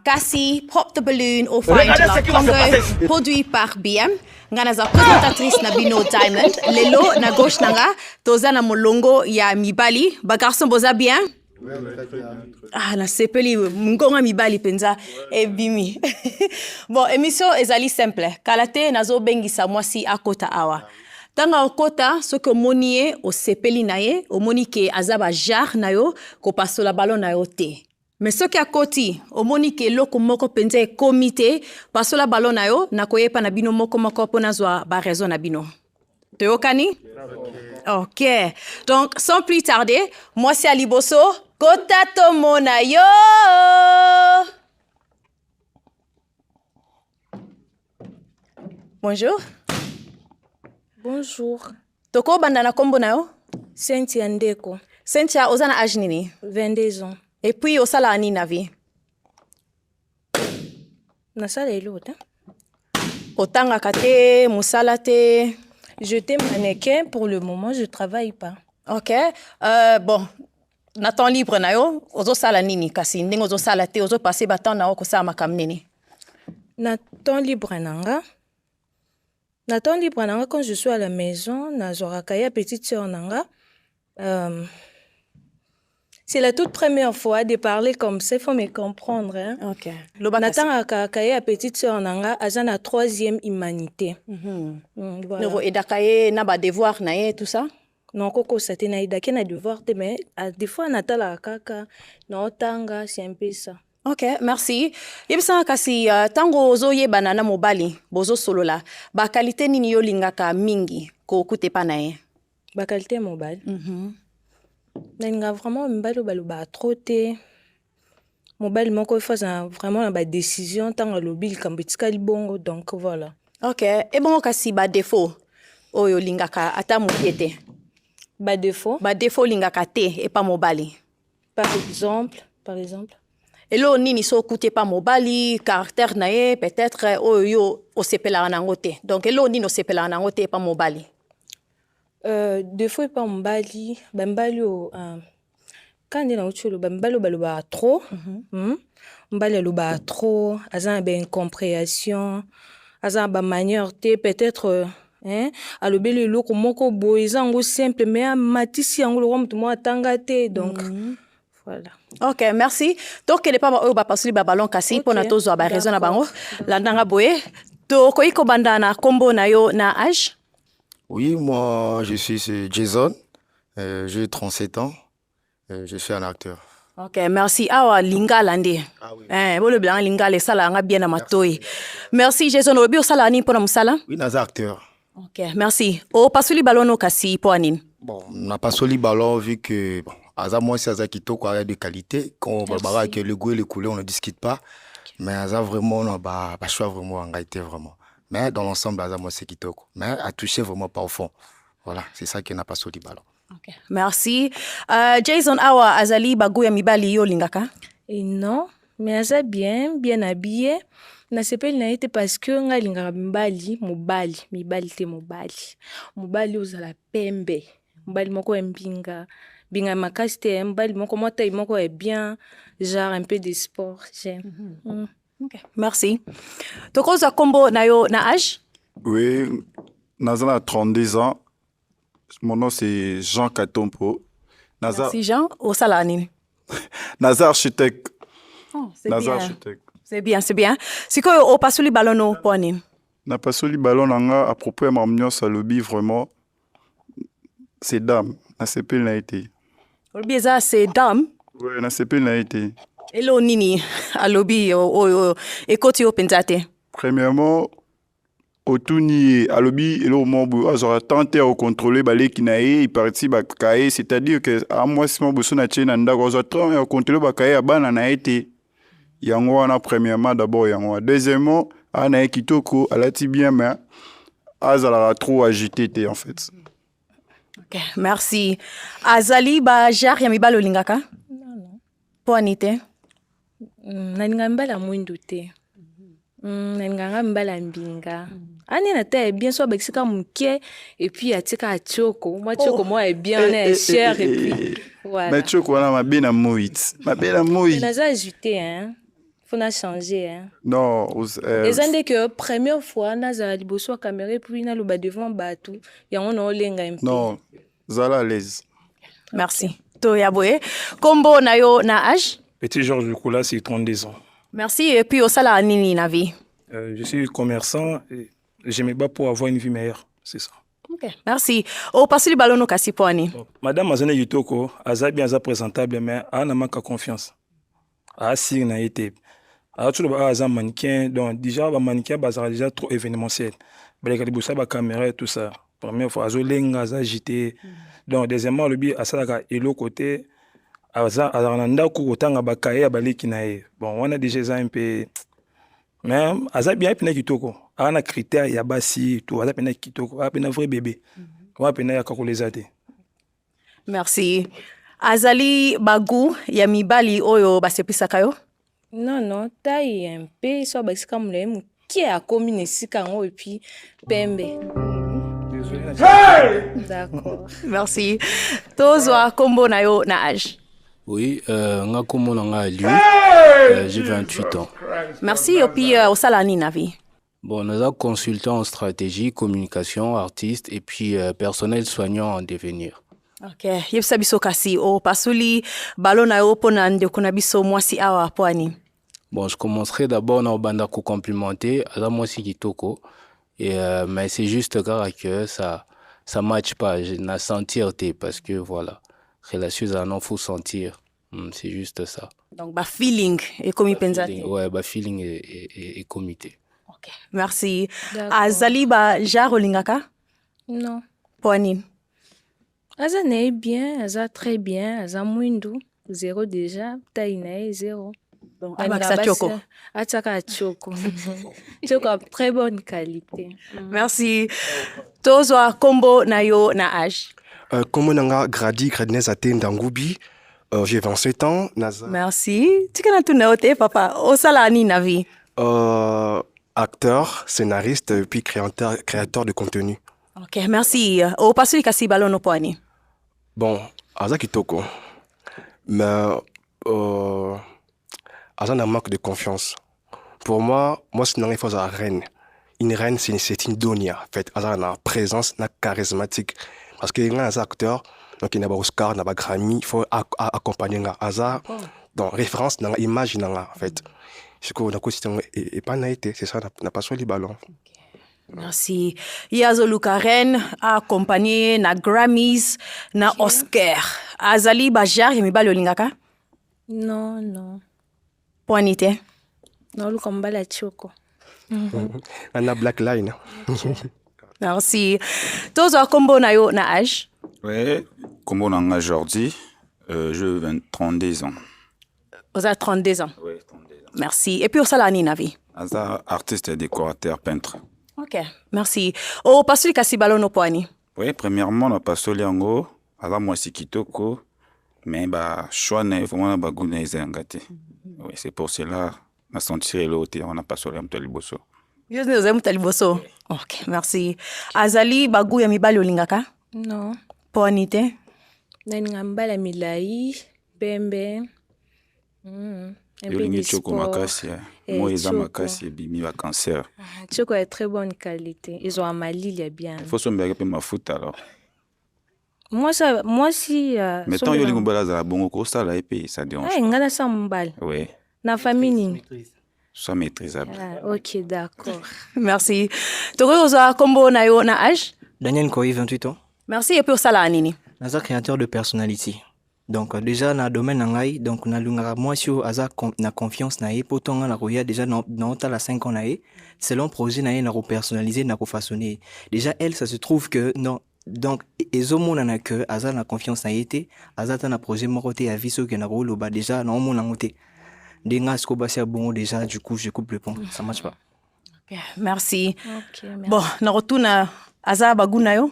Cassie, Pop the Balloon, au Fine la Congo, produit par BM. Ngana za présentatrice na Bino Diamond. Lelo na gauche nanga, toza na molongo ya mibali. Ba garçon boza bien? Ah, na sepeli, mungonga mibali penza, bimi. Bon, émission ezali simple. Kalate nazo bengisa mwasi akota awa. Tanga okota, soki omoni ye, osepeli na ye, omoni ke azaba jar na yo, ko pasola balon na yo te. Mais soki akoti, omoni ke loko moko penza ekomi te, pasola balon na yo, na koyepa na bino moko po nazwa ba raison na bino. Toyokani? Ok. Donc, sans plus tarder, moi c'est Ali Bosso, kota tomo na yo! Bonjour. Bonjour. Toko bandana kombo na yo? Cynthia Ndeko. Cynthia, ozana âge nini? 22 ans. Et puis, osala ani na vie? Nasala elota. Otanga kate, musala te. J'étais mannequin, pour le moment, je travaille pas. Ok. Bon, na temps libre na yo, ozo sala nini kasi? Ndenge ozo sala te, ozo passer ba temps na yo kosala makam nini? Na temps libre nanga. Na temps libre nanga, quand je suis à la maison, na zorakaya petite sœur nanga. C'est la toute première fois de parler comme ça, il faut me comprendre. Hein? Ok. Natanga kaya petite sœur nanga, azana 3e humanité. Voilà. Et dakaye na ba devoir na ye tout ça? Non, koko sate na idake na devoir te, mais des fois natala kaka na otanga, c'est un peu ça. Ok, merci. Yebisa kasi tango ozo yebana na mobali, bozo solola, ba qualité nini yo lingaka mingi ko kute pa na ye? Ba qualité mobile. Nalinga vraiment mobile baloba trop te. Mobile moko faza vraiment ba décision tango lobil kambitika libongo, donc voilà. Ok, et bon kasi ba défaut oyo lingaka ata mukiete. Ba défaut lingaka te et pas mobali. Par exemple. Et là, nini so kute pa mobali, caractère na ye, peut-être oyo osepela nango te. Donc là, nini osepela nango te pa mobali. Défaut pas mobali, bambali o quand on est au bambali baloba trop. Mbali loba trop, azan ba incompréhension, azan ba manière te peut-être hein, alobeli loko moko boyezango simple mais matisi yango lo mutu mo atanga te donc voilà. Ok, merci. Donc il n'est pas ba pasuli ba ballon kasi pour na tozo ba raison na bango. La ndanga boye. To koiko bandana kombo na yo na âge? Oui, moi je suis Jason, j'ai 37 ans, je suis un acteur. Ok, merci. Awa lingala ndi. Bolo blanc lingala sala nga bien na matoi. Merci Jason Obi osala ni pona musala? Oui, naza acteur. Ok, merci. O pasuli ballon kasi po anin? Bon, na pasoli ballon vu que bon, aza moi c'est aza kitoko a de qualité, quand on que le goût et le couleur on ne discute pas, mais aza vraiment on ba choix vraiment en réalité vraiment. Mais dans l'ensemble aza moi c'est kitoko, mais a touché vraiment pas au fond. Voilà, c'est ça qui n'a pas soli ballon. Ok, merci. Jason awa azali bagu ya mibali yo lingaka? Non, mais aza bien habillé. Na sepeli na été parce que nga lingaka mibali te mobali ozala pembe. Mobali moko mbinga makasi te, mobali moko mota moko est bien, genre un peu de sport, j'aime. Ok, merci. Tokoza kombo na yo na âge? Oui, Nazana a 32 ans. Mon nom c'est Jean Katompo. Merci Jean. Au Salanine. Nazar architecte. Oh, c'est Nazar bien. architecte. C'est bien. C'est quoi au pasuli ballon pour anin? Na pasoli ballon nanga à propos de ma salobi vraiment. C'est dame. Na sepel na été. Olbieza c'est dame. Oui, na sepel na été. Hello nini alobi ekoti openzate. Premièrement, Otuni alobi elo mobu azora tenter au contrôler baleki na ye il parti ba kaé, c'est-à-dire que à moi si mo boso na tchena ndako azora tenter au contrôler ba kaé abana na été. Yango wana premièrement d'abord yango. Deuxièmement, ana kitoko alati bien mais azala trop agité te en fait. Ok, merci. Azali ba jar ya mibalo lingaka? Non. Po anite? Nalinga mbala mwindu te. Nalinga mbala mbinga. Ani na te bien soit bexika muke et puis atika atchoko. Moi tchoko moi est bien, on est cher et puis voilà. Mais tchoko wana mabena moit. Mabena moit. Naza ajouté hein. pour na changer hein. Non, Eza nde que première fois nazala liboso ya caméra et puis naloba devant bato yango na olenga mpe. non, zala à l'aise. Merci. Toya boye. Kombo na yo na âge? Petit Georges Lukula, c'est 32 ans. Merci. Et puis, osala nini na vie? Je suis commerçant et je me bats pour avoir une vie meilleure. C'est ça. Ok. Merci. O pasuli balono kasi poani. Madame Azane Yutoko, Aza bien Aza présentable, mais elle n'a pas confiance. Elle a na été. Elle a toujours un mannequin, donc déjà, le mannequin est déjà trop événementiel. Elle a des caméras et tout ça. Première fois, elle a agité. Donc, deuxièmement, le but, elle a et l'autre côté, elle a kutanga bakaye baliki nae. Bon, on a déjà un peu. Mais elle a bien Kitoko. Elle a critères, il y a basi, tout. Elle a bien Kitoko. Elle a un vrai bébé. Elle a bien kakulezate. Merci. Azali bagu ya mibali oyo basepisa yo? Non, taille un peu, soit basika moulemu, qui a commis nesika ngo et puis pembe. D'accord. Merci. Tozwa kombo na yo na âge? Oui, nga kombo na nga Liu, j'ai 28 ans. Merci. Et puis, osala nini na vie? Bon, nous sommes consultants en stratégie, communication, artistes et puis personnel soignant en devenir. Ok. Yebisa biso kasi o pasuli balo na yo pona ndeko na biso mwasi awa poani. Bon, je commencerai d'abord na banda ko complimenter à moi si kitoko et mais c'est juste que ça match pas, je na sentir parce que voilà, relation ça non faut sentir. C'est juste ça. Donc ba feeling et komi penzate. Ouais, ba feeling et comité. Ok. Merci. D'accord. Azali ba jaro lingaka? Non. Poani. Aza nae bien, aza très bien, aza mwindu, 0 déjà, taille nae 0. Donc, abakisa choko. Ataka choko. Choko a très bonne qualité. Merci. Tozwa kombo na yo na âge? Kombo nanga Gradi Gradnez Aten Dangubi. J'ai 27 ans. Merci. Tika na tuna ote papa. Osala ni na vie? Acteur, scénariste, puis créateur de contenu. Ok, merci. O pasui kasi balono poani. Bon, aza kitoko. Mais aza na manque de confiance. Pour moi c'est une fois à reine. Une reine, c'est une donia. En fait, aza na présence, na charismatique. Parce que il y a un acteur, donc il y a un Oscar, il y a un Grammy, il faut accompagner nga aza. Donc référence dans l'image en fait. Je crois que et pas naïté, c'est ça, n'a pas sur les ballons. Merci. Yazo Lukaren a accompagné na Grammys, na Oscar. Azali bajar yemi balo lingaka? Non. Poanite? Non, le combat la choko. On a Black Line. Merci. Tozwa kombo na yo na âge? Oui, kombo na nga Jordi, je 32 ans. Vous avez 32 ans. Oui, 32 ans. Merci. Et puis osala ni na vie? Aza artiste, décorateur, peintre. Ok, merci. O pasuli kasi balono poani? Oui, premièrement, on a passé yango, aza mwasi kitoko, mais ba choix na vraiment ba goût na ezangate. Oui, c'est pour cela on a senti l'autre, on a passé l'amto liboso. Yo ne ozemu taliboso. Ok, merci. Azali bagu ya mibali olingaka? Non. Poani te? Naninga mbala milai, pembe. Yolingi choko makasi, moi eza makasi bimi ba cancer. Choko est très bonne qualité. Ils ont un malili bien. Il faut se mettre un peu ma foot alors. Moi si mais tant yolingi mbala za bongo ko ça là et ça dérange. Ah, ngana sa mbala. Oui. Na famille. Soit maîtrisable. Ah, ok, d'accord. Merci. Toko oza kombo na yo na âge? Daniel Koi, 28 ans. Merci. Et puis osala nini? Naza créateur de personnalité. Donc déjà na domaine nangai, donc na lungara moi si aza na confiance na ye potonga na koya déjà dans ta la 5 ans na ye, selon projet na ye na personnaliser na façonner. Déjà elle ça se trouve que non donc ezomo na que aza na confiance na yete, aza ta na projet moroté à viso que na rolo ba déjà na mo na ngoté. Denga sko ba c'est bon déjà du coup je coupe le pont, ça marche pas. Okay, merci. Ok, merci. Bon, na rotuna aza baguna yo?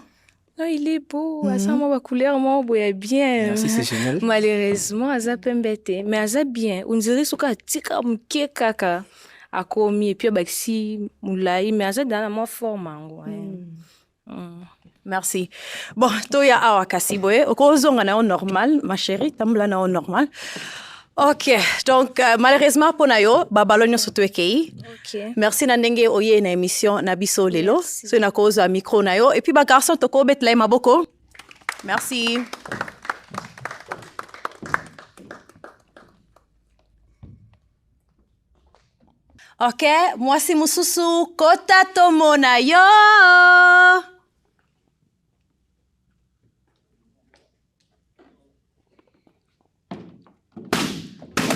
Non, il est beau. Asa moi couleur moi boya bien. Merci, c'est génial. Malheureusement, asa pembete, mais asa bien. On dirait soka tika mke kaka akomi et puis baxi mulai mais asa dans ma forme ngo. Merci. Bon, toya awa kasi boye, okozonga na o normal, ma chérie, tambla na o normal. Ok, donc malheureusement pour nayo babalonyo soto ekei. Ok. Merci na ndenge oye na émission na biso lelo. So na cause micro nayo et puis ba garçon toko betla maboko. Merci. Ok, mwasi mususu kota tomona yo.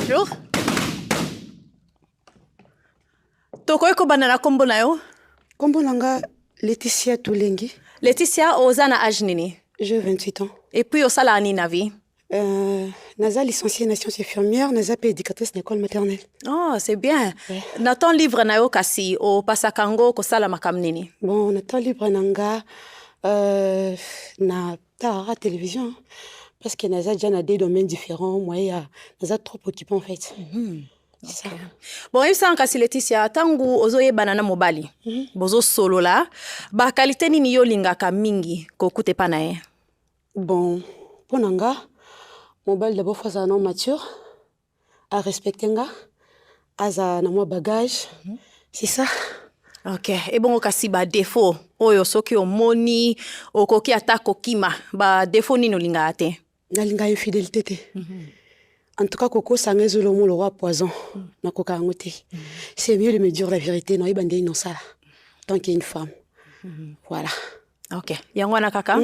Bonjour. Tokoy ko banana kombo na yo? Kombo nanga Laetitia Toulengi. Laetitia oza na âge nini? J'ai 28 ans. Et puis osala ani na vie? Naza licenciée en sciences infirmières, naza pe éducatrice d'école maternelle. Oh, c'est bien. Ouais. Na ton livre na yo kasi o pasakango kosala makam nini? Bon, on attend libre nanga na tara télévision parce que naza déjà na des domaines différents, moi naza trop occupé en fait. C'est ça. Bon, yebisa kasi Laetitia tangu ozoyebana na mobali. Bozo solo la, ba qualité nini yo lingaka mingi kokute pa na ye? Bon, pour nanga, mobile d'abord faut ça non mature, à respecter nga, aza na moi bagage. C'est ça. Ok, et bon kasi ba défaut oyo soki omoni okoki ata kokima ba défaut nini olinga ate? Nalinga infidélité te. En tout cas, Coco Sangezo le roi poison. Na koka ngote. C'est mieux de me dire la vérité. Non, ibande non ça. Tant qu'il y a une femme. Voilà. Ok. Yangwana kaka.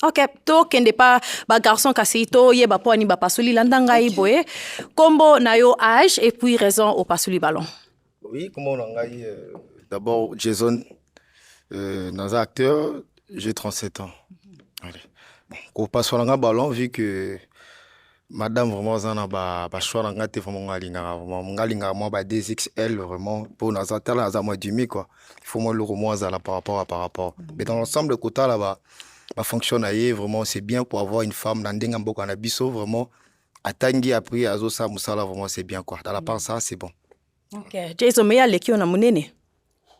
Ok. To kende pa ba garçon kasi to ye ba po ani ba pasuli landanga iboye. Kombo na yo âge et puis raison au pasuli ballon. Oui, comment on a eu d'abord Jason, dans un acteur, j'ai 37 ans. Allez. Bon, quand on passe sur le ballon, vu que Madame vraiment zana ba choix nga te vraiment ngalinga moi ba 2XL vraiment pour nous attendre à moi du mi quoi. Il faut moi le moins à la par rapport. Mais dans l'ensemble le quota là-bas ba fonctionne vraiment c'est bien pour avoir une femme dans denga mboko na biso vraiment atangi après azo sa musala vraiment c'est bien quoi. Dans la part ça c'est bon. Ok. Jason meya leki ona munene.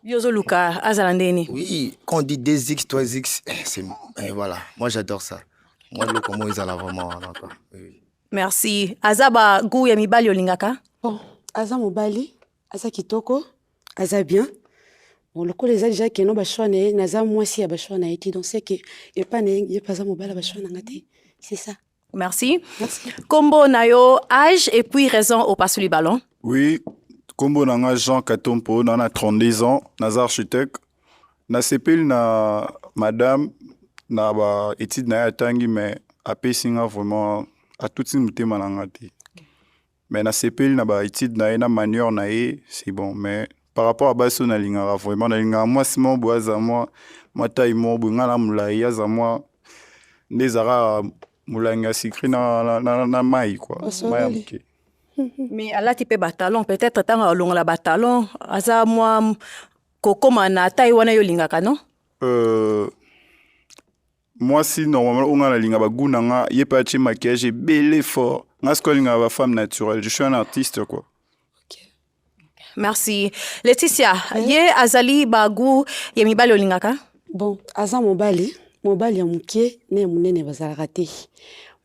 Yozo luka azalandeni. Oui, quand on dit 2X 3X c'est voilà, moi j'adore ça. Moi le comment ils allaient vraiment quoi. Oui. Merci. Azaba gu ya mibali olingaka? Bon, aza mobali, aza kitoko, aza bien. Bon, le coup les a déjà qui n'ont pas choisi, naza moi si a pas choisi, donc c'est que y a pas za mobali pas choisi ngate. C'est ça. Merci. Merci. Kombo nayo âge et puis raison au pasuli ballon. Oui, kombo nanga Jean Katompo, nana 32 ans, naza architecte. Na sepel na madame na ba étude na yatangi mais apesinga vraiment à tout ce que tu mais na CPL na ba étude na manière na c'est bon mais par rapport à baso na linga vraiment na linga moi simon boaza moi taille mo bunga na mulaya za moi ndezara mulanga sikri na mai quoi mai okay. Mais ala type batalon peut-être tanga longa batalon aza moi kokoma na taille wana yo lingaka non? Moi, si normalement, on a la ligne à Gounanga, il n'y a pas de maquillage, j'ai bel fort. Moi, je suis une femme naturelle. Je suis un artiste, quoi. Okay. Merci. Laetitia, ye azali bagu ya mibali olingaka? Bon, aza mobali ya mukie, ne munene bazalaka te.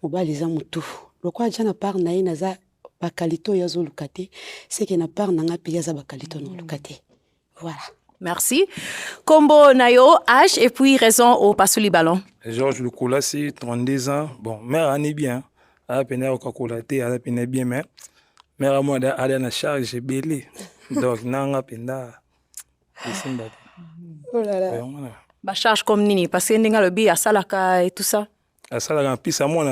Mobali za mutu. Lokwa aja na part na ye naza bakalito ya zo lukate, c'est que na part nanga pe yaza bakalito na lukate. Voilà. Merci. Kombo nayo âge et puis raison au pasuli ballon. Georges Lukola, c'est 32 ans. Bon, mère en est bien. Elle a peine à colater, elle a peine bien, mais mère à moi, elle a une charge belé. Donc, n'a pas Oh là là. Ba charge comme nini parce que ndinga lobi ya salaka et tout ça. À salaka puis ça moi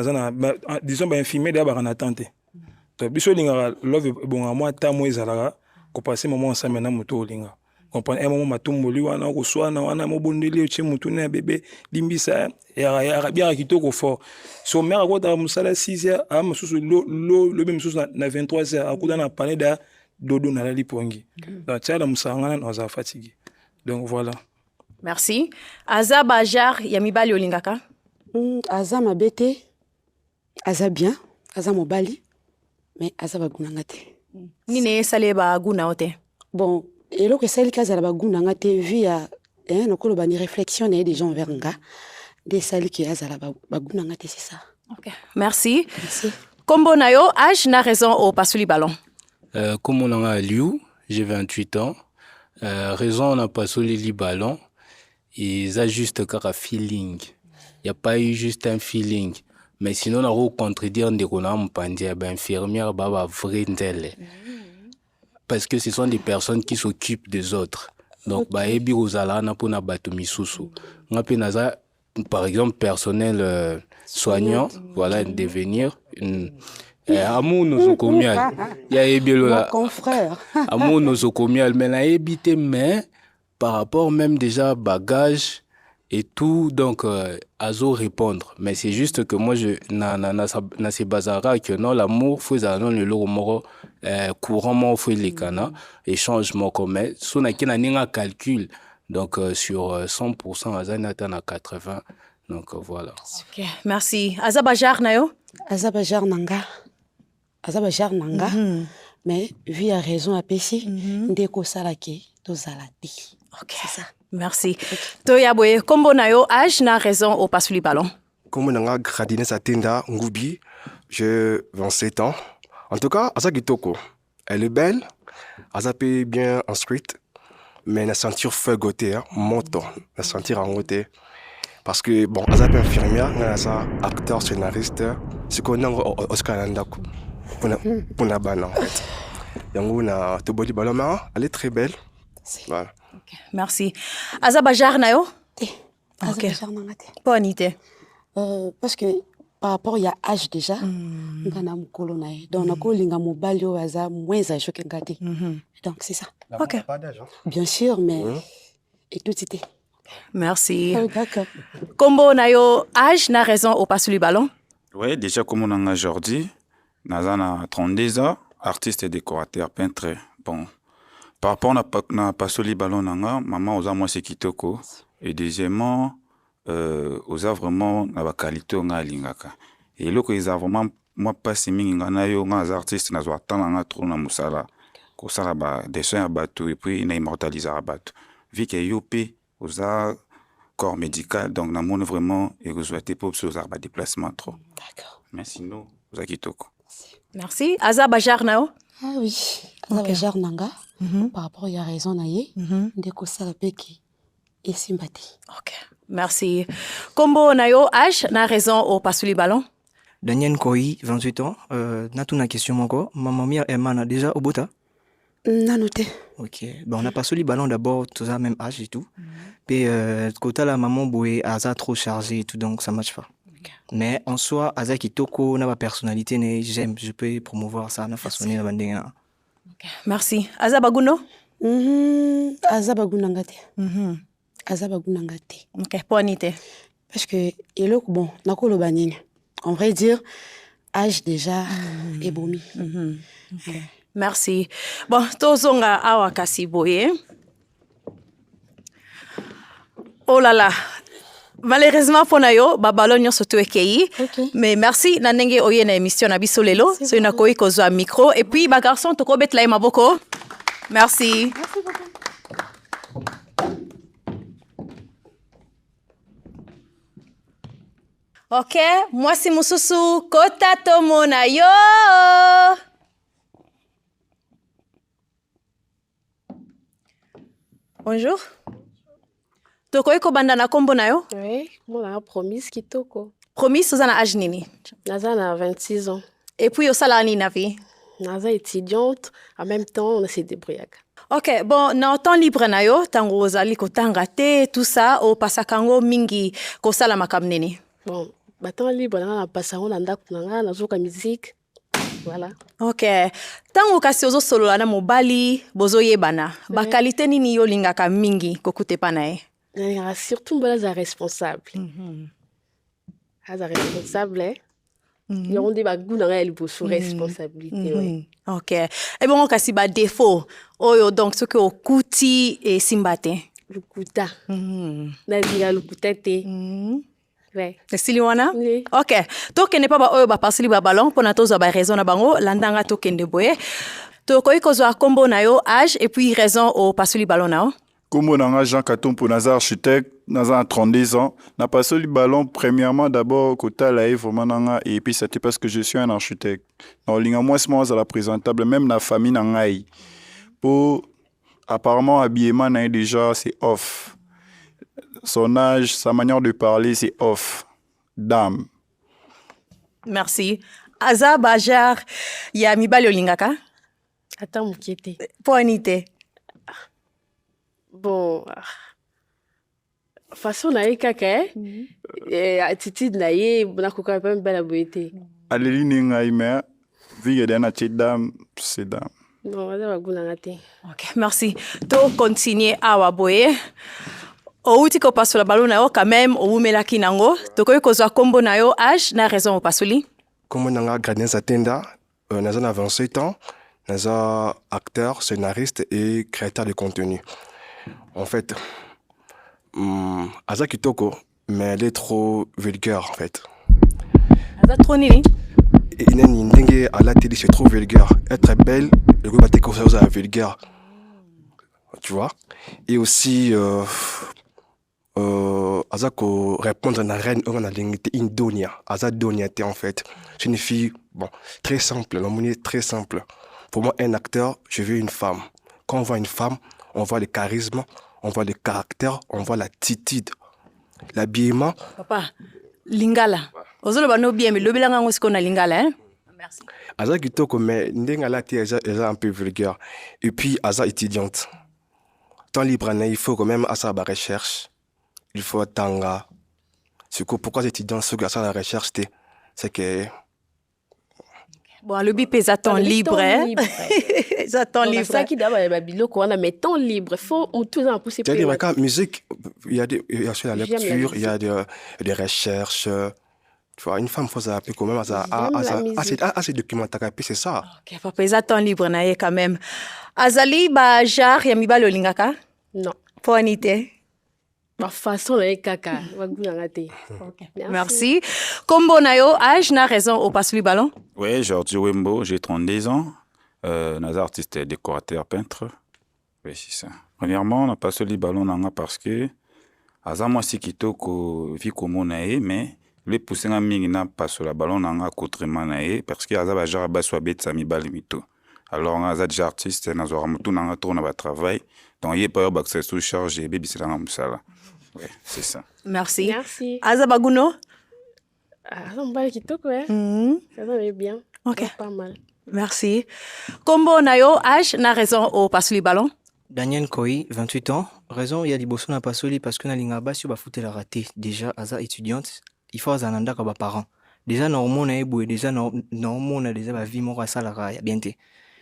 disons ba infirmier d'abord en attente. Donc biso linga love bon à moi ta moi ezalaka ko passer moment ensemble na moto linga. Comprendre un moment matumboli wana ko swana wana mo bondeli che mutu na bébé limbisa ya bien kitoko fort. So mère ko ta musala 6h a mususu le même mususu na 23h akuda na parler da dodo na la lipongi. Donc tchala musanga na za fatigué. Donc voilà. Merci. Aza bajar ya mibali olingaka? Aza mabete, aza bien, aza mobali, mais aza bagunanga te. Nine sale baguna ote? Bon, et là que celle qui a la bagunanga te via nokolo bani réflexion des gens vers nga, des sales qui a la bagunanga te c'est ça. OK. Merci. Merci. Kombo na yo, âge na raison au pasuli ballon. Comme on a Liu, j'ai 28 ans. Raison, on n'a pas sur les ballons. Ils ont juste un feeling. Il n'y a pas eu juste un feeling. Mais sinon, on a contredire des infirmière, vrai ndele. Parce que ce sont des personnes qui s'occupent des autres. Donc, ebi ozala na pona bato misusu. Ngape naza, par exemple, personnel soignant, voilà, devenir. Amour nosocomial. Il y a ebi Mon confrère. Amour nosocomial. Mais na ebité, mais par rapport même déjà bagage et tout, donc azo répondre. Mais c'est juste que moi, na se bazara que non, l'amour, faut non le loro moro couramment faut les cana échangement comme so na kina ninga calcul. Donc sur 100% azana atana 80. Donc voilà. OK, merci. Azabajar na yo? Azabajar nanga. Mais vu à raison à Pessi, ndeko salaki to zalati. OK, c'est ça. Merci. Toya boye, kombo na yo, âge na raison au pasuli ballon. Comme on a gradiné sa tenda, Ngubi, j'ai 27 ans. En tout cas, Asa Kitoko, elle est belle, Asa peut bien instruite, mais la ceinture feuilletée, montant, la ceinture en côté. Parce que, bon, Asa peut infirmière, Asa acteur, scénariste, c'est qu'on a Oscar Landaku, pour la banane en fait. Yango na Toboli Baloma, elle est très belle. Voilà. Okay, merci. Azabajar na yo? Azabajar nanga te. Bonité. Parce que par rapport il y a âge déjà, ngana mukolo na ye. Donc nako linga mobali o aza moins âgé que ngati. Donc c'est ça. OK. Pas d'âge. Bien sûr, mais et tout était. Merci. Oh, d'accord. Kombo na yo, âge na raison au pasuli ballon? Oui, déjà comme on a Jordi, Nazana 32 ans, artiste et décorateur, peintre. Bon. Par rapport à Pasoli Ballon Nanga, maman osa moi c'est kitoko. Et deuxièmement, osa vraiment na qualité nga lingaka. Et là que ils a vraiment moi pas si mingi na yo nga artiste na zo attendre nga trop na musala. Ko sala ba dessin bateau et puis na immortaliser bateau. Vu que yopé osa corps médical donc na mon vraiment et que souhaiter pour ce ba déplacement trop. D'accord. Mais sinon osa kitoko. Merci. Azabajar na yo? Ah oui. Azabajar nanga. Par rapport il y a raison na ye. Ndeko sala peki et sympathie. OK. Merci. Kombo na yo, âge na raison au pasuli ballon? Daniel Koi, 28 ans. N'a une question encore. Maman mia Emma déjà au bota? Non, noté. OK. Bon, on a pas le ballon d'abord, tout ça, même âge et tout. Puis, côté la maman bouée, Aza trop chargé et tout, donc ça marche pas. Okay. Mais en soi, Aza Kitoko, n'a pas personnalité, j'aime, je peux promouvoir ça, n'a façonné la banding. Okay. Merci. Aza Baguno? Aza Baguno ngate. Aza Baguno ngate. OK, bonité. Parce que, bon, nakolo banine. On va dire, âge déjà est bomi. Okay. Merci. Bon, tozonga awa kasi boye. Oh là là. Malheureusement pour nayo, babalo nyonso to ekei. Mais merci na ndenge oye na émission na biso lelo. So na koyi kozwa micro et puis ba garçon to ko betla maboko. Merci. Merci beaucoup. OK, moi c'est Moussousou, Kota Tomona yo. Bonjour. Toko eko banda na kombo na yo? Oui, moi la Promise kitoko. Promise ozana âge nini? Naza na 26 ans. Et puis osala nini na vie? Naza étudiante, en même temps on s'est débrouillé. OK, bon, na temps libre na yo, tango ozali kotanga te, tout ça, o pasakango mingi kosala makam nini? Bon, temps libre na pasango na ndako nanga nazoka musique. Voilà. OK. Tango kasi ozo solola na mobali, bozo yebana. Ba qualité nini yo lingaka mingi kokute pa na ye? Surtout mbala za responsable. Za responsable. On dit ba goût na elle pour sous responsabilité ouais. OK. Et bon kasi ba défaut. Oyo donc ce que okuti et simbate. Lukuta. Na diga lukuta te. Ouais. Siliwana? Oui. OK. Toke ne pas ba oyo ba pasili ba ballon pona tozo ba raison na bango landanga toke ndeboye. Toko ikozwa kombo na yo âge et puis raison au pasili ballon na yo. Kombo nanga Jean Katon pour Nazar architecte dans un 32 ans. Na passé le ballon, premièrement, d'abord, côté là, vraiment, et puis c'était parce que je suis un architecte. Donc, moi, c'est la présentable, même la famille, nangai. Pour, apparemment, habillement, déjà, c'est off. Son âge, sa manière de parler, c'est off. Dame. Merci. Aza bajar ya mibali olingaka? Ata mokie te. Po ani te? Bon, façon na ye kaka attitude na ye nakoka mpe mbala boye te. Aleli ni ngai, mais vu que dana tche dame, c'est dame. Non, aza bagunanga te. Ok, merci. To continuer awa boye. Outi ko pasola balo na yo quand même oumelaki nango. Tokoki kozwa kombo na yo âge na raison opasoli. Comme on a Gradien Zatenda, nous avons 27 ans, nous sommes acteur, scénariste et créateur de contenu. En fait, Aza Kitoko, mais elle est trop vulgaire en fait. Aza trop nini? Il y a une dingue à la télé, c'est trop vulgaire. Être belle, le groupe a été considéré comme vulgaire. Tu vois? Et aussi, Aza ko répondre à la reine on a une donia Aza donia en fait c'est une fille bon très simple l'harmonie est très simple pour moi un acteur je veux une femme quand on voit une femme on voit le charisme on voit le caractère on voit l'attitude l'habillement papa lingala ozolo bano bien mais lobelanga ngo siko na lingala hein merci Aza kitoko mais ndenga la tie est un peu vulgaire et puis Aza étudiante temps libre il faut quand même à sa recherche. Il faut tanga. C'est pourquoi les étudiants sont grâce à la recherche, c'est que bon le bip est à temps libre hein. À temps libre. Ça qui d'abord ba biloko wana mais temps libre faut on tout en pousser. C'est vrai que musique il y a la lecture, il y a des recherches. Tu vois une femme faut ça quand même assez documentaire c'est ça. OK papa ils attendent libre na ye quand même. Azali ba jar ya mibalo lingaka? Non. Po anite. Ma façon là kaka bagunanga te. OK. Merci. Kombo na yo âge na raison au passe le ballon? Oui, Georges Wembo, j'ai 32 ans. Nazar artiste décorateur peintre. Oui, c'est ça. Premièrement, on a passé le ballon parce que aza moi si kitoko vi komo na ye mais le poussinga mingi na passé le ballon nanga kotrema na ye parce que aza ba jara ba so betsa mibali mito. Alors on a déjà artiste nazora mutu nanga tourna ba travail. Donc il pas ba sous charge et baby c'est la musala. Oui, c'est ça. Merci. Merci. Aza baguno? Aza mbali kitoko Ça va bien. OK. Pas mal. Merci. Kombo na yo âge na raison au passe le ballon? Daniel Koi, 28 ans. Raison, il y a des bossons à passer parce que na lingaba si ba foutre la raté. Déjà, Aza étudiante, il faut azananda ka ba parents. Déjà normalement na eboué, déjà normalement na déjà ba vie moko salara ya bien té.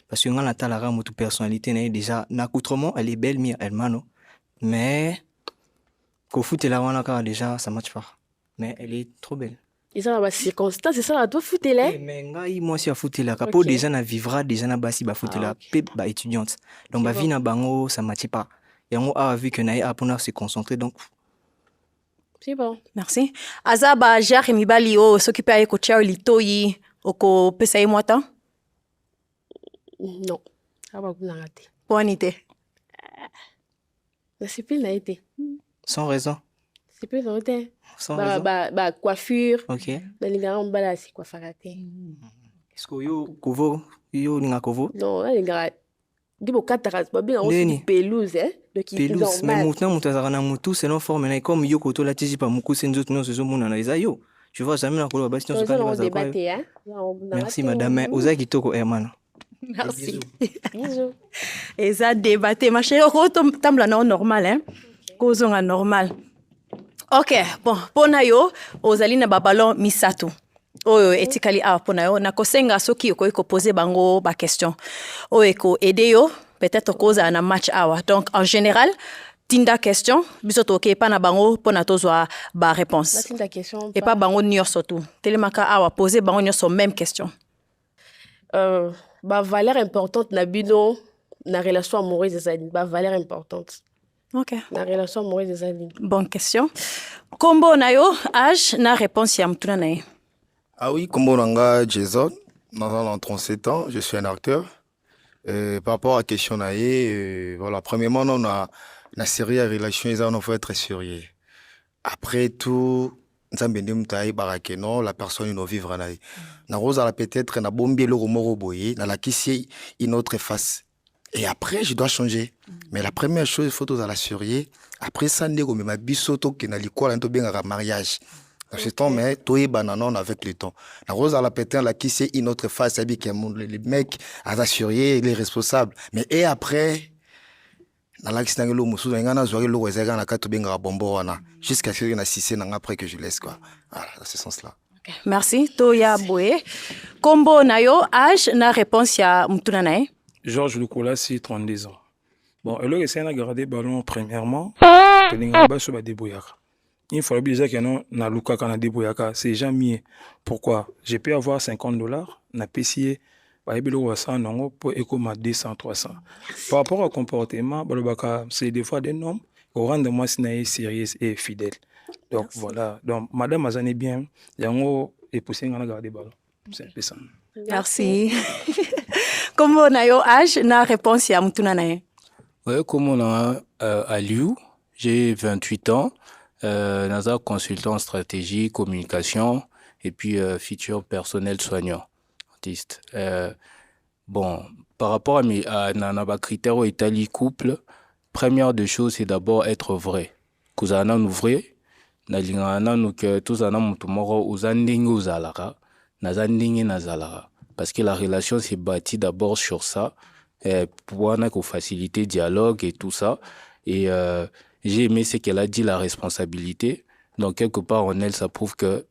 Parce que ngana talara mutu personnalité na déjà na coutrement, elle est belle mi hermano. Mais ko foutre la wana ka déjà ça match pas. Mais elle est trop belle. Et ça va circonstance, c'est ça la toi foutre là. Mais ngai moi si a foutre la capo déjà na vivra déjà na basi ba foutre la pe ba étudiante. Donc ba vie na bango ça match pas. Yango a vu que na a pour se concentrer donc c'est bon. Merci. Aza ba jar mibali o s'occuper avec kocha litoyi oko pesa ye mwata? Non. Ça va bien rater. Po anite. C'est plus na été. sans raison. C'est plus na été. Sans raison. Ba coiffure. OK. Na lingara mbala si coiffure raté. Est-ce que yo kovo yo ninga kovo? Non, na lingara Dibo katara ba bien on pelouse donc il pelouse mais maintenant mutazara na mutu c'est non forme na comme yo koto la tiji pa muku senzo tuno sezo mona na izayo. Tu vois jamais na kolo ba basi Merci madame oza kitoko hermano. Merci. Bisous. Et ça débatté ma chérie ko tambla na normal hein. Ko zonga normal. OK, bon, pona yo ozali na babalon misato. Oyo etikali pona yo na kosenga soki ko poser bango ba question. Oyo ko aider yo peut-être koza na match awa. Donc en général, tinda question, bisoto ke pa na bango pona tozwa ba réponse. Tinda question. Et pas bango nyonso tout. Telemaka awa poser bango nyonso même question. Ba valeur importante na bino na relation amoureuse des amis, ba valeur importante. OK. La relation amoureuse des amis. Bonne question. Kombo na yo âge na réponse ya mtuna na ye. Ah oui, comme on Jason, dans 37 ans, je suis un acteur. Par rapport à la question, voilà, premièrement, on a la série à relation, on faut être sérieux. après tout nzambe nde mutu ayebaka ke non la personne ino vivre na ye nakozala peut-être na bombi eloko moko boye nalakisi ye une autre face et après je dois changer mais la première chose il faut tozala sérieux après ça nde komema biso tokenda likola tobengaka mariage dans ce temps mais toyebana non avec le temps nakozala peut-être nalakisi ye une autre face abi ke le mec aza sérieux il est responsable mais et après nalakisi nange lo mosusu nanga nazwaki eloko ezalaka na kati tobengaka bombo wana jusqu'à ce que na sise nanga après que je laisse quoi voilà dans ce sens là. Merci toya boye kombo na yo âge na réponse ya mutuna na ye. Georges Lukolasi, 32 ans. Bon, alors, essayer de garder le ballon premièrement. Il faut déjà que non, na luka kana deboyaka, c'est jamais. Pourquoi? Je peux avoir $50, na payé pour économiser 200, 300. Par rapport au comportement, c'est des fois des noms au rang de moi sérieux et fidèle. Donc voilà. Donc madame Azane bien, yango est poussé à garder le ballon. C'est un peu ça. Merci. Comment na yo âge na réponse ya mutuna na ye? Ouais, comme on a Aliou, j'ai 28 ans, NASA consultant en stratégie, communication et puis futur personnel soignant, artiste. Bon, par rapport à mes critères au Italie couple, première des choses c'est d'abord être vrai. Kuzana nous vrai, na lingana nous que tous ana mutumoro uzandingi uzalara, nazandingi nazalara. Parce que la relation s'est bâtie d'abord sur ça, pour faciliter le dialogue et tout ça. Et j'ai aimé ce qu'elle a dit, la responsabilité. Donc, quelque part en elle, ça prouve qu'elle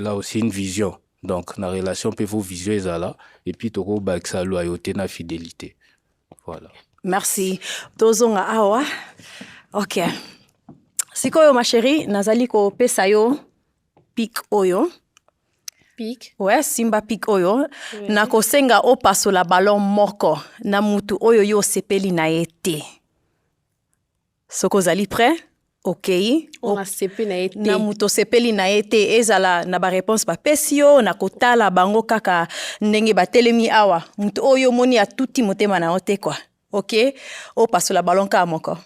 a aussi une vision. Donc, la relation peut vous visualiser là. Et puis, tu as sa loyauté, la fidélité. Voilà. Merci. Tozonga awa. Ok. Sikoyo, ma chérie, nazali ko pesa yo pik oyo. Pic. Ouais, simba pic oyo. Na kosenga o paso la ballon moko. Na mutu oyo yo sepeli na ete. Soko zali prêt? Ok. On a sepeli na ete. Na mutu sepeli na ete. Ezala na ba réponse ba pesio. Na kotala bango kaka ndenge ba telemi awa. Mutu oyo moni a tuti motema na ote kwa. Ok? O paso la ballon ka moko.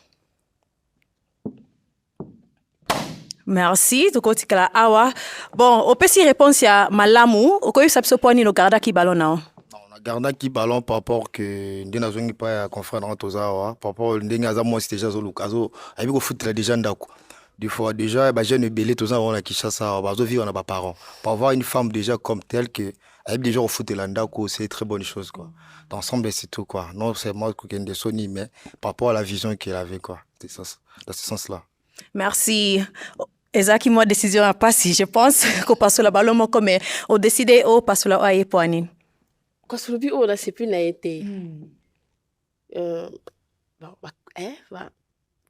Merci, tukotikala awa. Bon, opesi réponse ya malamu, okoyi sapso poni no garda ki ballon nao. On garda ki ballon par rapport que ndena zongi pa ya confrère dans tozawa par rapport ndenga za moi déjà zo lukazo abi ko foutre déjà ndako. Des fois déjà ba jeune belé toza on a Kinshasa ba zo vivre na ba parents. Pour avoir une femme déjà comme telle que abi déjà au foutre ndako c'est une très bonne chose quoi. D'ensemble c'est tout quoi. Non c'est moi qui de Sony mais par rapport à la vision qu'il avait quoi. C'est ça dans ce sens là. Merci. Ezaki moi décision à passer, je pense qu'on passe la ballon moko mais on décide au passe la aye poani. Quand sur le but on a sepeli na ete.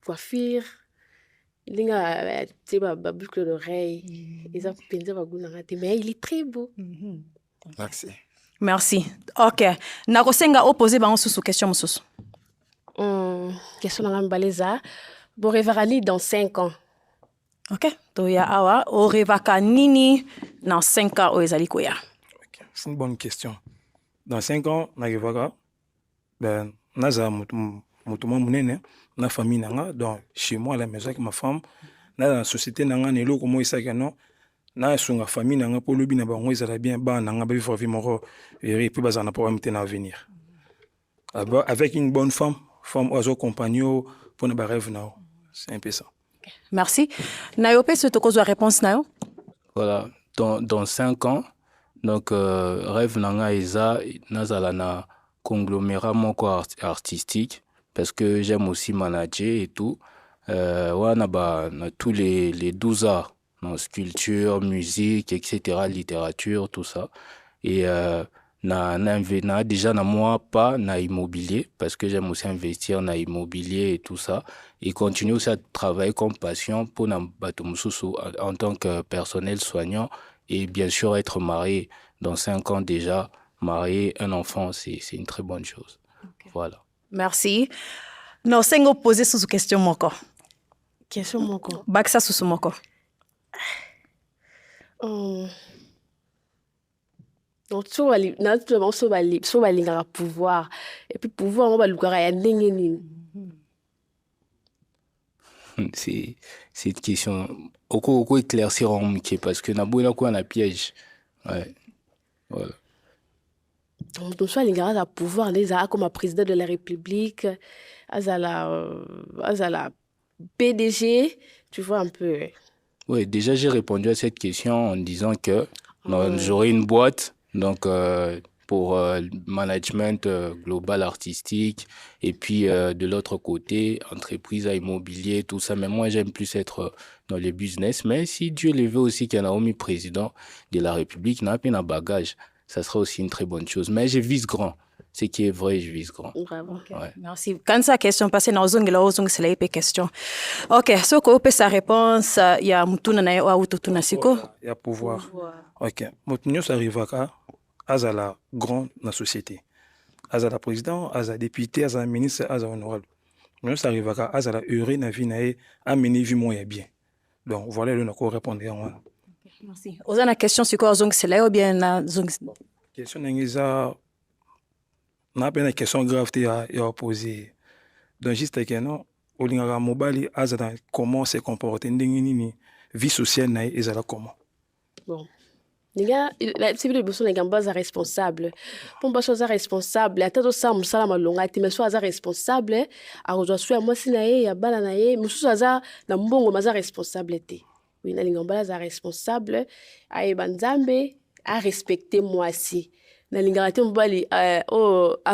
Coiffure. Linga tu ba boucle d'oreille. Ils ont pensé ba guna mais il est très beau. Merci. Merci. OK. Na kosenga opposer ba susu question mususu. Question na mbaleza. Bon reverali dans 5 ans. Ok, toya awa, o revaka nini dans 5 ans o ezali koya? Okay. C'est une bonne question. Dans 5 ans, na revaka, ben, naza mutuma munene, na famille nanga, donc chez moi à la maison avec ma femme, na la société nanga nelo komo isaka non, na sunga famille nanga pour lobi na bango ezala bien, ba nanga ba vivre vie moro, et puis bazana problème tena à venir. Avec une bonne femme oiseau compagnon pour ne pas rêve nao. C'est un peu ça. Merci. Nayope, ce que tu as réponse nayo? Voilà. Dans 5 ans, donc, rêve nanga eza, nazala na conglomérat moko artistique, parce que j'aime aussi manager et tout. Wana na tous les 12 arts, dans sculpture, musique, etc., littérature, tout ça. Et na déjà na moi pas na immobilier parce que j'aime aussi investir na immobilier et tout ça et continuer aussi à travailler comme passion pour na bato mususu en tant que personnel soignant et bien sûr être marié dans 5 ans déjà marié un enfant c'est une très bonne chose. Okay. Voilà. Merci. Non sengo poser sous question moko. Question moko. Baksa sous moko. Donc so balingaka pouvoir et puis pouvoir on balukaka ya ndenge nini. C'est une question. Oko éclaircir en mouké parce que Nabouna quoi un piège. Ouais. Voilà. Donc, soit les gars, à pouvoir, les a comme président de la République, à la PDG, tu vois un peu. Oui, déjà j'ai répondu à cette question en disant que j'aurai une boîte donc pour management global artistique et puis de l'autre côté entreprise à immobilier tout ça. Mais moi j'aime plus être dans les business. Mais si Dieu le veut aussi qu'il y en a un président de la République, n'a pas un bagage, ça sera aussi une très bonne chose. Mais je vise grand. Ce qui est vrai, je vise grand. Bravo. Okay. Ouais. Merci. Quand sa question passée dans c'est la question. OK, so ko pe sa réponse ya mutuna na yo autotuna siko. Il y a pouvoir. OK. Motunyo ça arrive à azala grand na société. Azala président, azala député, azala ministre, azala honorable. Motunyo ça arrive à azala heureux na vie na amener vie moyen bien. Donc voilà le nako répondre à Merci. Ozana question siko c'est la ou bien na zong. Question n'engisa na pas une question grave à poser. Donc juste que non, olingaka mobali azala comment se comporter ndengini vie sociale na ezala comment. Bon. Les gars, c'est le besoin les gars bas responsable. Pour pas choisir responsable, à tête ça musala malonga mais soit responsable a rejoindre moi si na ya bala na ye, musu aza na mbongo maza responsabilité. Oui, na linga bala za responsable a ebanzambe à respecter moi si. Na linga te mbali a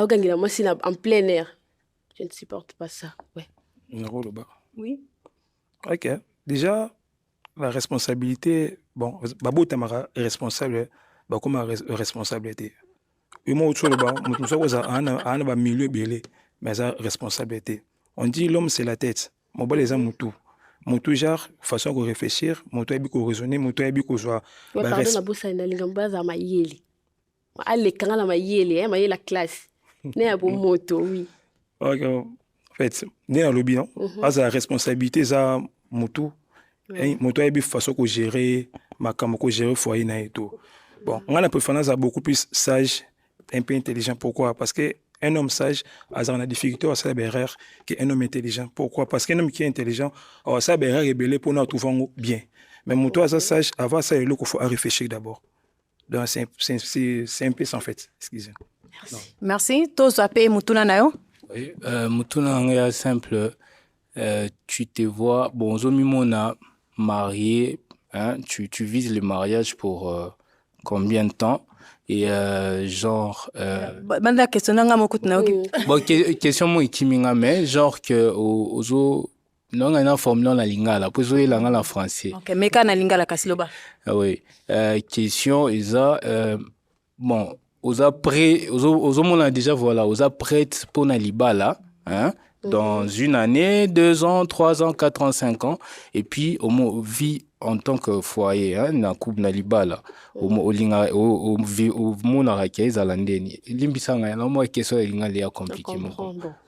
gangila moi si en plein air. Je ne supporte pas ça. Ouais. Oui. OK. Déjà la responsabilité bon babo tamara responsable ba comme responsabilité. Et moi autre ba mutu so za ana ba milieu belé mais ça responsabilité. On dit l'homme c'est la tête. Mon ba les mutu. Mutu genre façon de réfléchir, mutu ebi ko raisonner, mutu ebi ko soit ba pardon na bossa na lingamba za mayeli. Ale kanga na mayeli mayeli la classe. Ne ya bo moto oui. OK. En fait, né dans le bilan, la responsabilité ça mutu. Moto ebi façon ko gérer makamo ko gérer foyer na et tout. Bon, on a la préférence à beaucoup plus sage, un peu intelligent. Pourquoi? Parce que un homme sage a une difficulté à faire des erreurs qu'un homme intelligent. Pourquoi? Parce qu'un homme qui est intelligent a ça des erreurs rebelles pour nous trouver bien. Mais moto a ça sage avant ça il faut réfléchir d'abord. Donc c'est un peu ça en fait. Excusez. Merci. Merci. Tous appelés mutuna na yo. Oui, mutuna nga simple. Tu te vois bon zomimona marié, hein, tu vises le mariage pour combien de temps et genre banda question nga mokut na ok. Bon question mo ikiminga mais genre que ozo non na formule na lingala pozo elanga la français. OK, mais kana lingala kasiloba. Ah oui, question isa bon oza prêt ozo mona déjà voilà oza prête pour na libala, hein? Dans une année, 2 ans, 3 ans, 4 ans, 5 ans. Et puis, on vit en tant que foyer, hein, na coupe na libala. Au mona rakez à l'andeni. Limbisanga, na moi question linga léa compliqué.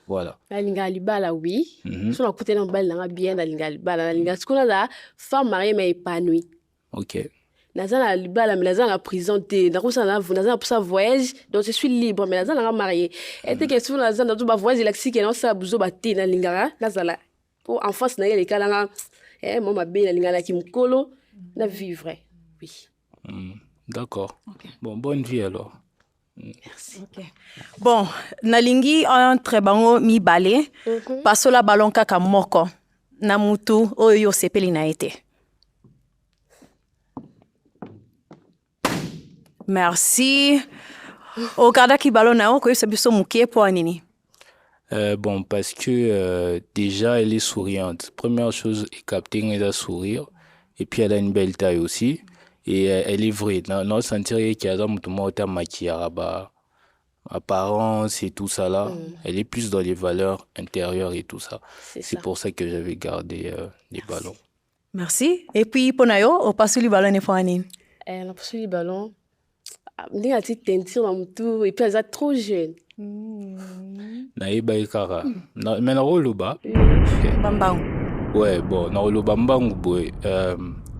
Voilà. La linga libala oui. Sur la côté dans balle na bien la linga libala. La linga ce qu'on a là, femme mariée mais épanouie. OK. Nazana libala mais nazana la prison té na kusana nazana pour ça voyage donc je suis libre mais nazana la marié et te question nazana tout ba voyage laxi que non ça buzo ba té na lingara nazala pour en face na les kalanga moi be na lingala ki mukolo na vivre oui. D'accord. Okay. Bon bonne vie alors. Merci. OK. Bon, nalingi entre bango mi balé pasola balon kaka moko na mutu oyo sepeli na été. Merci. Au Canada qui ballonne na ko c'est biso mukie pour nini? Bon parce que déjà elle est souriante. Première chose est capter elle sourire et puis elle a une belle taille aussi et elle est vraie. Non sentir qu'il y a mutu mota maquillage ba apparence et tout ça là, elle est plus dans les valeurs intérieures et tout ça. C'est pour ça que j'avais gardé les ballons. Merci. Et puis ponayo au passe le ballon pour nini? On passe le ballon. Ndi a petite teinture dans tout et puis elle est trop jeune. Naïba ikara. Mais na roloba. Bambangu. Ouais, bon, na roloba mbangu boy.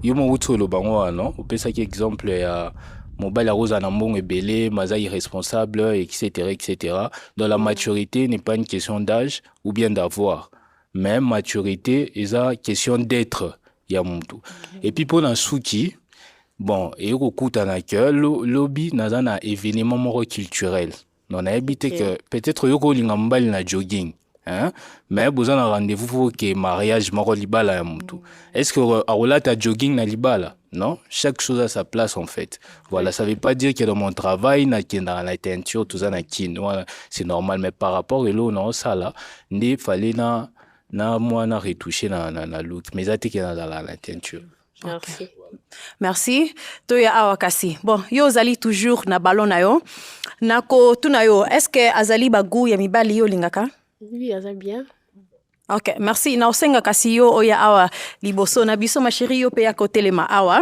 Yomo uto lo bango non. On peut ça qui exemple ya mobile rosa na mbongo ebele, maza irresponsable etc. Dans la maturité n'est pas une question d'âge ou bien d'avoir. mais maturité eza question d'être ya mutu. Et puis pour Suki, bon, et okutana que lobby naza na événement moko culturel. On a évité que peut-être yoko linga mbali na jogging. Hein? Mais vous avez un rendez-vous pour que mariage moko libala ya mutu. Est-ce que arola ta jogging na libala? Non, chaque chose a sa place en fait. Voilà, ça veut pas dire que dans mon travail na dans la teinture tout ça na kin. Voilà, c'est normal mais par rapport à l'eau non ça là, il fallait na moi na retoucher na look mais ça t'es que dans la teinture. Merci. Merci. Toya awakasi. Bon, yo azali toujours na ballon na yo. Nako tuna yo, est-ce que azali bagu ya mibali yo lingaka? Oui, ça bien. Ok, merci. Na osenga kasi yo oya awa liboso na biso ma chérie yo pe ya kotelema awa.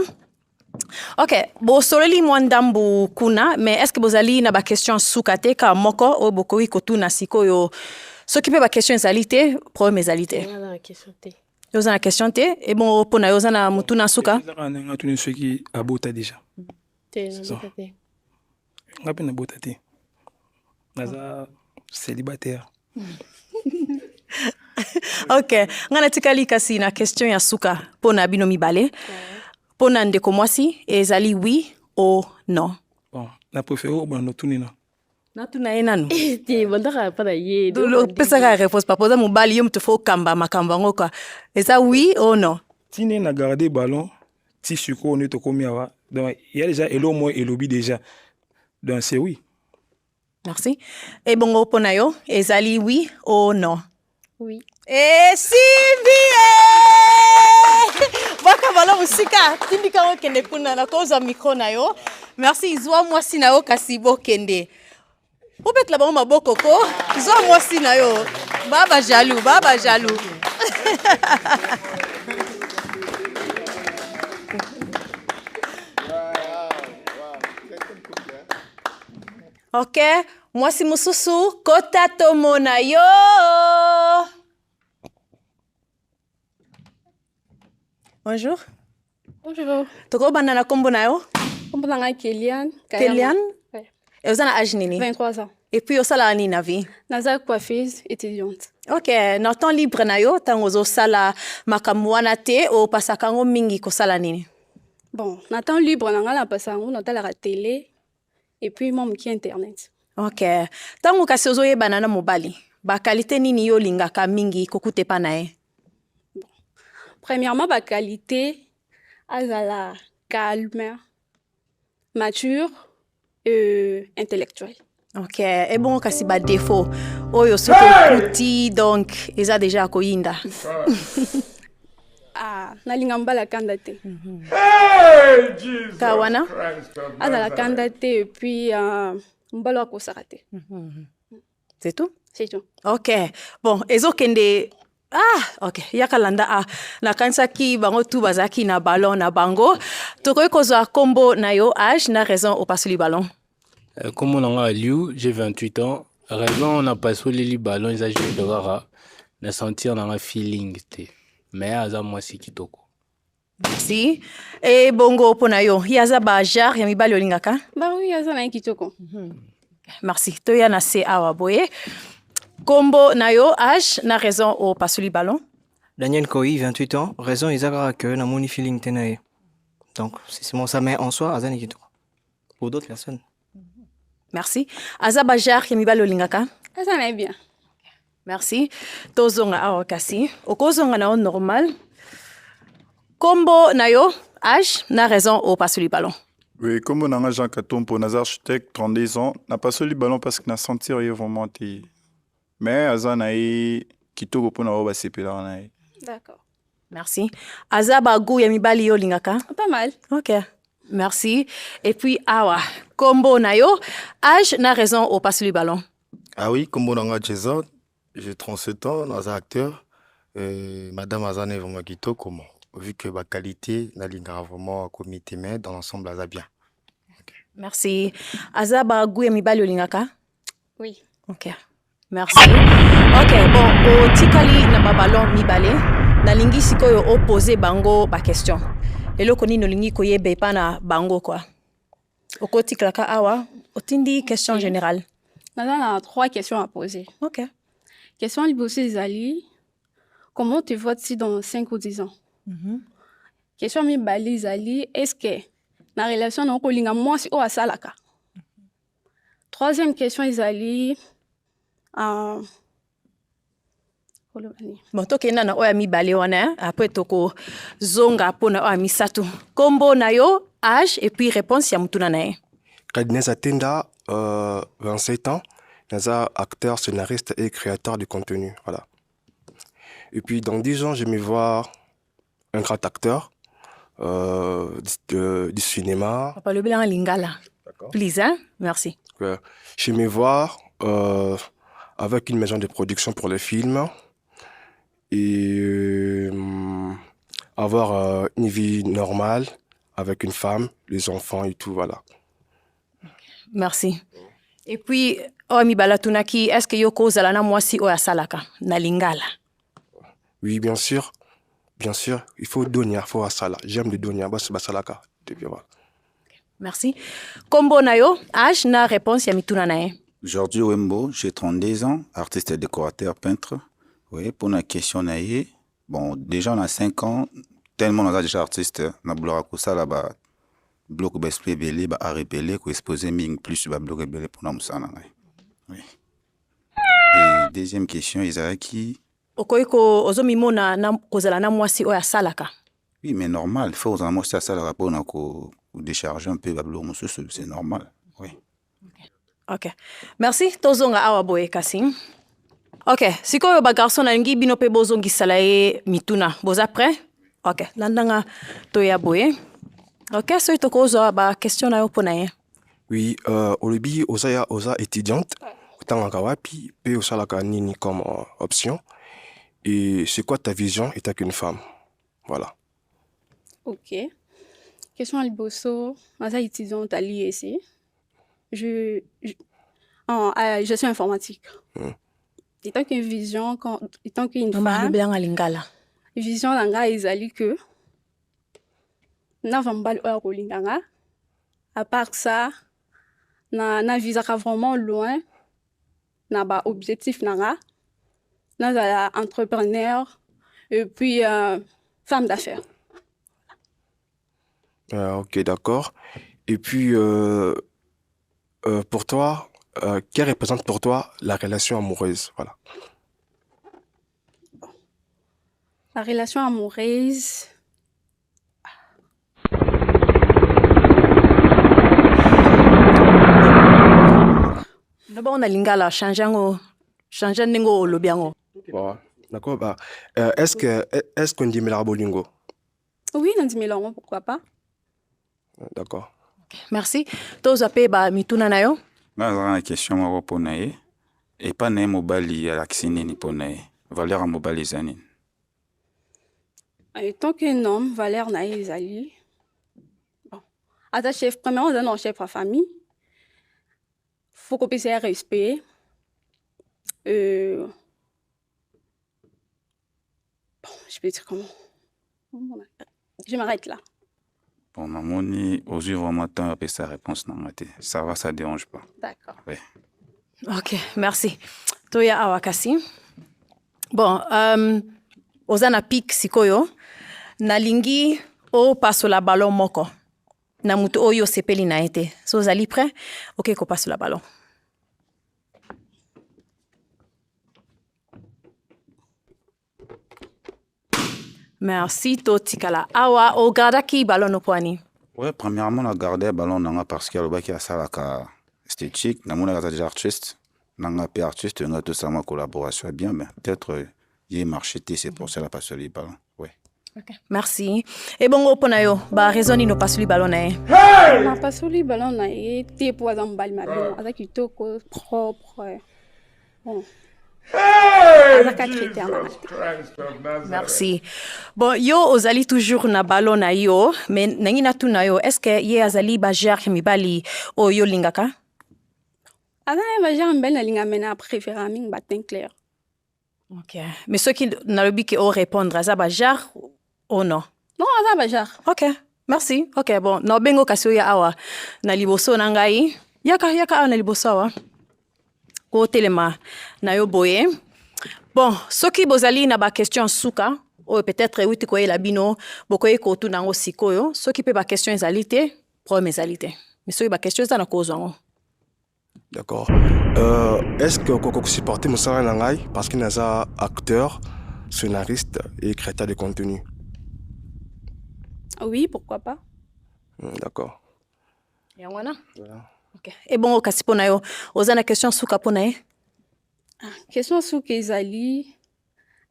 Ok, bo soleli mwandambu kuna, mais est-ce que bozali na ba question sukate ka moko o bokowi kotuna sikoyo soki pe ba question ezalite, problème ezalite. Voilà la question T. Yoza na question te, et bon pona yoza na mutuna suka. Nga tuni soki abota déjà. T, na T. Nga pe na bota te. Naza célibataire. Ok, ngana tikali kasi na question ya suka pona bino mibale. Pona ndeko mwasi ezali oui ou non. Bon, na préféré au bon tuni na. Na tuna enanu. Ti bondaka pa na ye. Dolo pesa ka réponse pa posa mobali yo mtofo kamba makamba ngoka. Eza oui ou non. Tine na garder ballon ti suko ne to komi awa. Donc il y a déjà elo mo elobi déjà. Donc c'est oui. Merci. Et bongo pona yo ezali oui ou non. Oui. Eh Sylvie! Baka bala musika tindika wo kende kuna na koza micro na yo. Merci izwa mwasi na yo kasi bo kende. Peut-être là-bas maboko ko izwa mwasi na yo. Baba jaloux, baba jaloux. Ok, mwasi mususu kota tomona yo. Bonjour. Bonjour. Toko banana kombo na yo? Kombo na Kéliane. Kéliane? Ouais. Et vous avez âge nini? 23 ans. Et puis, vous avez nini na vie? Naza coiffeuse étudiante. Ok, na temps libre na yo, tango zo sala makamwana te o pasakango mingi ko sala nini? Bon, na temps libre na ngala pasango na la télé et puis mon qui internet. Ok. Tango kasi ozo ye banana mobali. Ba qualité nini yo lingaka mingi kokute pa na e? Premièrement, la qualité, azala calme, mature et intellectuelle. Ok, et bon, kasi ba défaut. Oyo soko kuti, donc, eza déjà koyinda. Ah, nalinga mbala kandate. Hey, Jesus Kawana? Azala kandate et puis mbalo akosarate. C'est tout? C'est tout. Ok, bon, ezo kende... Ah, ok. Yakalanda a na kansa ki bango tu bazaki na ballon na bango. Toko kozwa kombo na yo âge na raison au pasuli ballon. Comme on a Liu, j'ai 28 ans. Raison on a passé les ballons, ils ajoutent de rara. Na sentir dans un feeling té. Mais aza moi si kitoko. Merci. Et bongo pona yo, yaza ba jar ya mibali olingaka? Ba oui, yaza na kitoko. Merci. To ya na se awa boye. Combo Nayo, âge, na raison au pasuli ballon. Daniel Koi, 28 ans, raison Isaac que na moni feeling tenae. Donc, c'est mon sa main en soi, Azan Ekito. Pour d'autres personnes. Merci. Azabajar, Yamibalo Lingaka. Azan est bien. Merci. Tozonga awakasi. Okozonga na normal. Combo Nayo, âge, na raison au pasuli ballon. Oui, comme on a Jean Katompo, on a architecte, 32 ans, n'a pas soli ballon parce qu'il n'a senti vraiment. Mais Azan a eu kitoko pour na sepela na. D'accord. Merci. Azaba Gou Yamibali yo lingaka. Pas mal. OK. Merci. Et puis awa, combo nayo, âge na raison au pasuli ballon. Ah oui, combo nanga Jason, j'ai 37 ans, dans un acteur. Madame Azan est vraiment kitoko comment. Vu que ma qualité n'a vraiment comité mais dans l'ensemble Aza bien. Okay. Merci. Azaba Gou Yamibali yo lingaka. Oui. OK. Merci. Ok, bon, au tikali na babalon mibale, na lingi sikoyo opposé bango ba question. Eloko ni no lingi koyebe pa na bango quoi. Oko tiklaka awa, otindi question générale. Maintenant, on a 3 questions à poser. Ok. Question libosé zali. comment te vois-tu dans 5 ou 10 ans? Question mibale ezali, est-ce que na relation na kolinga mwasi oyo asalaka? Troisième question ezali, bon tokenda na oyo ya mibale wana apres tokozonga mpona oyo ya misato. Kombo na yo, âge et puis réponse ya mutuna na ye. Kadineza Tenda, 27 ans. Naza, acteur, scénariste et créateur de contenu. Voilà. Et puis dans 10 ans, je me vois un grand acteur du cinéma. Papa le blanc lingala. Please, hein? Merci. Je me vois avec une maison de production pour les films et avoir une vie normale avec une femme, les enfants et tout, voilà. Merci. Et puis, mibala tunaki, est-ce que yoko ozala na mwasi oyo asalaka na lingala? Oui, bien sûr. Bien sûr. Il faut donia, il faut asala. J'aime le donia, basalaka. Merci. Kombo na yo, âge na réponse ya mituna na ye. Jordi Wembo, j'ai 32 ans, artiste et décorateur, peintre. Oui, pour la question na ye, bon, déjà on a 5 ans, tellement on a déjà artiste, na bloc ça là-bas. Bloc bespé belé ba arrêter ko exposer ming plus ba bloc belé pour nous ça. Oui. Et deuxième question Isaki. Okoiko ozomimona na kozala na mwasi oyo asalaka. Oui, mais normal, il faut aux mwasi asalaka pour na ko décharger un peu ba bloc musu, c'est normal. Oui. OK. Merci tozonga awa boye kasi. OK, sikoyo ba garçon na ngi bino pe bozongisala ye mituna. Boza prêt? OK, landanga toya boye. Ok, so itokozo ba question na yo pona ye. Oui, olobi oza étudiante, otangaka wapi, pe osalaka nini comme option. Et c'est quoi ta vision étant qu'une femme? Voilà. Ok. Question à Liboso, oza étudiante à l'IEC. Je suis informatique. Étant qu'une vision, étant qu'une femme, vision langa ezali que na vambali oya kolinganga. À part ça, na visaka vraiment loin, na ba objectif nanga, na entrepreneur et puis femme d'affaires. Ok, d'accord. Et puis pour toi, qu'est représente pour toi la relation amoureuse? Voilà. La relation amoureuse. D'abord, on a lingala, changer n'engo olobiango. D'accord, bah, est-ce qu'on dit bolingo? Oui, on dit mélange, pourquoi pas? D'accord. Merci. Tous appelés ba mituna na yo. Là, j'ai une question moko pona ye. Et pas né mobali à l'accine ni pona ye. Valeur à mobali zanine. Tant qu'un homme, valeur na ezali. Bon. Ata chef, premièrement, on a un chef à famille. Faut qu'on puisse respect. Bon, je peux dire comment. Je m'arrête là. Bon, Mamoni, aux yeux vraiment temps après sa réponse n'a maté. Ça va, ça dérange pas. D'accord. Oui. Ok, merci. Toya awakasi. Bon, ozana pik sikoyo. Nalingi o paso la ballon moko. Na mutu oyo sepeli na ete. So zali prêt? Ok, ko passe la ballon. Merci Totikala. Awa o gardaki ballon no poani. Ouais, premièrement, on a gardé le ballon parce qu'il y a le bac qui a ça la esthétique. On a déjà artiste. On a pas artiste, on a tout ça ma collaboration bien, mais peut-être il est marché, c'est pour ça la passe le ballon. Ouais. Okay. Merci. Et bon, au ponayo, ba raison ni no passe le ballon na. Na passe le ballon na e te po azam bal ma bien, avec kitoko propre. Bon. Merci. Bon, yo ozali toujours na ballon na yo, mais nangi na tu na yo, est-ce que ye azali ba jar mi bali o yo lingaka? Ana ba jar mbel na linga mena préférer ming batin clair. OK. Mais ceux qui na lobi ki o répondre za ba jar ou non? Non, aza ba jar. OK. Merci. OK, bon, no bengo kasio ya awa na liboso na ngai. Yaka na liboso awa. Ko telema na yo boye. Bon, soki bozali na ba question suka, ou peut-être euti koyela bino, bokoye kotuna yango sikoyo, soki pe ba question ezali te, problème ezali te. Mais soki ba question eza na kozwa yango. D'accord. Est-ce que vous supportez Moussa Nangai parce qu'il est acteur, scénariste et créateur de contenu? Oui, pourquoi pas. D'accord. Yangwana? Voilà. Ok. Et bon, kasi pona yo, oza na question suka pona ye? Question suka ezali,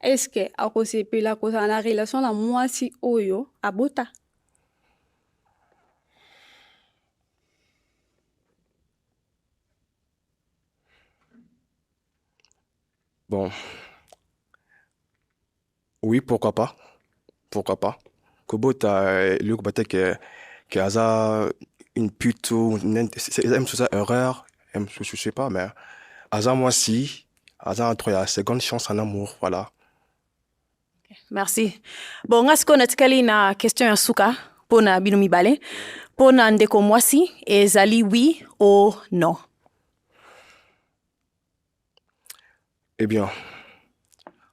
est-ce que akosepela kozala na relation na mwasi oyo abota? Bon. Oui, pourquoi pas. Pourquoi pas. Kobota, Luc Batek, qui a une pute ou une erreur, je sais pas, mais Aza moi si, Aza entre la seconde chance en amour, voilà. Merci. Bon, ngasko natikali na question ya suka, pona bino mibale, pona ndeko mwasi, ezali oui ou non? Eh bien,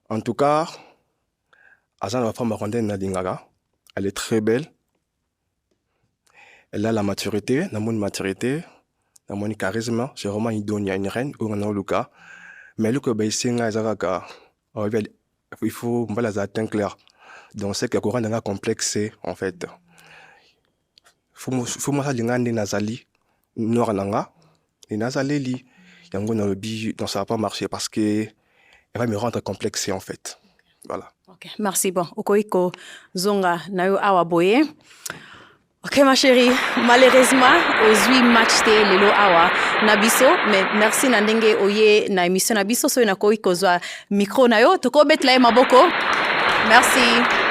en tout cas, Azan, la femme rwandaise Nadingaga, elle est très belle. Elle a la maturité, la maturité, la charisme. C'est vraiment une donne, une reine, ou un Luka. Mais le que Baïsinga, il faut la atteindre clair. Donc, c'est que le Coran est complexe, en fait. Il faut que je dise Nazali, Norananga, et Nazali, donc ça va pas marcher parce que elle va me rendre complexé en fait. Voilà. Ok, merci. Bon, okoiko zonga na yo awa boye. Ok ma chérie, malheureusement, ozui match te lelo awa nabiso, mais merci na ndenge oye na émission nabiso so na koiko zwa micro na yo, toko betla maboko. Merci.